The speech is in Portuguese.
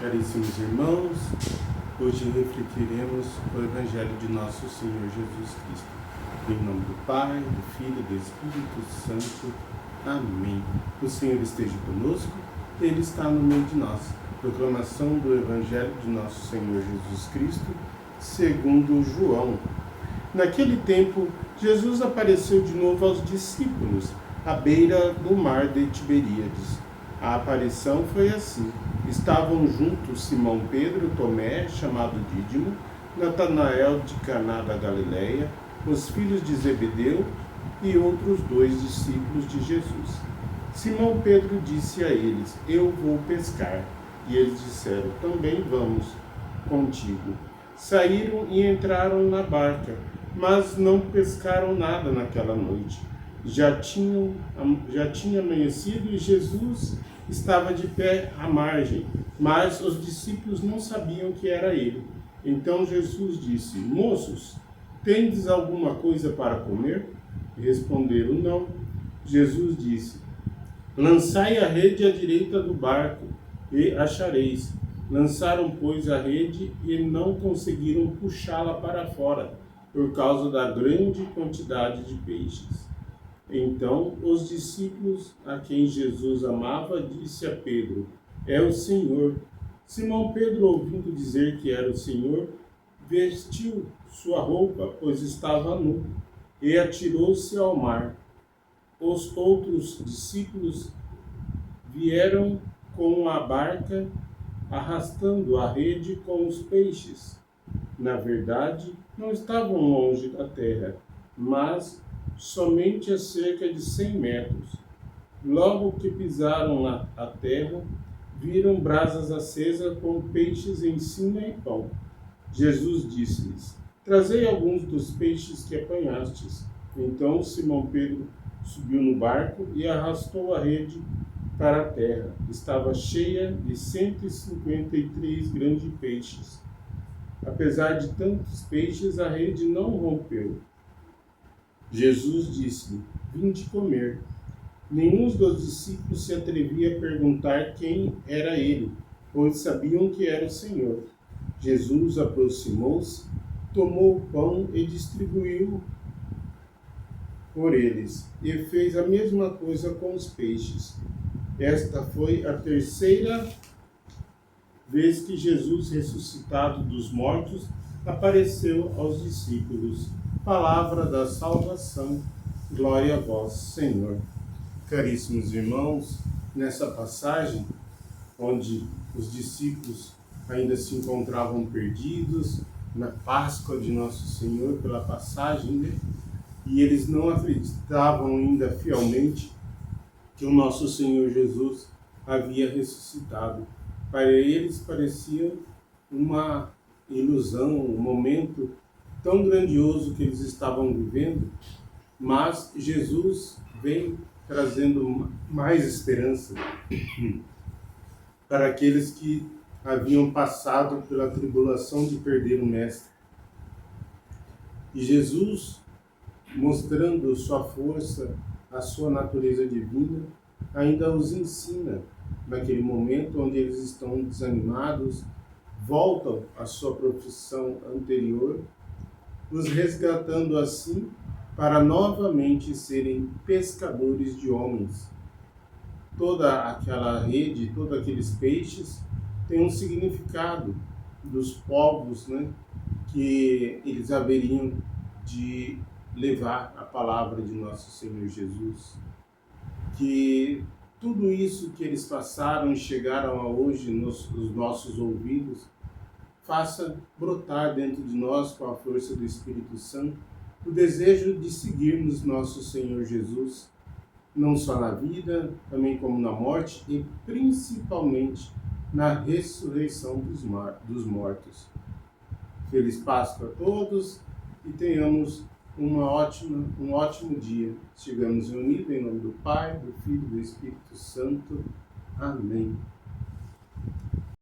Caríssimos irmãos, hoje refletiremos o Evangelho de nosso Senhor Jesus Cristo. Em nome do Pai, do Filho e do Espírito Santo. Amém. O Senhor esteja conosco, Ele está no meio de nós. Proclamação do Evangelho de nosso Senhor Jesus Cristo, segundo João. Naquele tempo, Jesus apareceu de novo aos discípulos, à beira do mar de Tiberíades. A aparição foi assim. Estavam juntos Simão Pedro, Tomé, chamado Dídimo, Natanael de Caná da Galileia, os filhos de Zebedeu e outros 2 discípulos de Jesus. Simão Pedro disse a eles: Eu vou pescar. E eles disseram: Também vamos contigo. Saíram e entraram na barca, mas não pescaram nada naquela noite. Já tinha amanhecido e Jesus estava de pé à margem, mas os discípulos não sabiam que era ele. Então Jesus disse: Moços, tendes alguma coisa para comer? Responderam: Não. Jesus disse: Lançai a rede à direita do barco e achareis. Lançaram, pois, a rede e não conseguiram puxá-la para fora, por causa da grande quantidade de peixes. Então, os discípulos a quem Jesus amava disse a Pedro: É o Senhor. Simão Pedro, ouvindo dizer que era o Senhor, vestiu sua roupa, pois estava nu, e atirou-se ao mar. Os outros discípulos vieram com a barca, arrastando a rede com os peixes. Na verdade, não estavam longe da terra, mas somente a cerca de 100 metros. Logo que pisaram a terra, viram brasas acesas com peixes em cima e pão. Jesus disse-lhes: Trazei alguns dos peixes que apanhastes. Então Simão Pedro subiu no barco e arrastou a rede para a terra. Estava cheia de 153 grandes peixes. Apesar de tantos peixes, a rede não rompeu. Jesus disse-lhe: Vinde comer. Nenhum dos discípulos se atrevia a perguntar quem era ele, pois sabiam que era o Senhor. Jesus aproximou-se, tomou o pão e distribuiu por eles, e fez a mesma coisa com os peixes. Esta foi a terceira vez que Jesus, ressuscitado dos mortos, apareceu aos discípulos. Palavra da salvação. Glória a vós, Senhor. Caríssimos irmãos, nessa passagem, onde os discípulos ainda se encontravam perdidos, na Páscoa de Nosso Senhor, pela passagem, né? E eles não acreditavam ainda fielmente que o Nosso Senhor Jesus havia ressuscitado. Para eles parecia uma ilusão, um momento tão grandioso que eles estavam vivendo, mas Jesus vem trazendo mais esperança para aqueles que haviam passado pela tribulação de perder o Mestre. E Jesus, mostrando sua força, a sua natureza divina, ainda os ensina naquele momento onde eles estão desanimados, voltam à sua profissão anterior, os resgatando assim para novamente serem pescadores de homens. Toda aquela rede, todos aqueles peixes têm um significado dos povos, né, que eles haveriam de levar a palavra de nosso Senhor Jesus. Que tudo isso que eles passaram e chegaram a hoje nos nossos ouvidos, faça brotar dentro de nós, com a força do Espírito Santo, o desejo de seguirmos nosso Senhor Jesus, não só na vida, também como na morte e principalmente na ressurreição dos mortos. Feliz Páscoa a todos e tenhamos um ótimo dia. Estivemos reunidos em nome do Pai, do Filho e do Espírito Santo. Amém.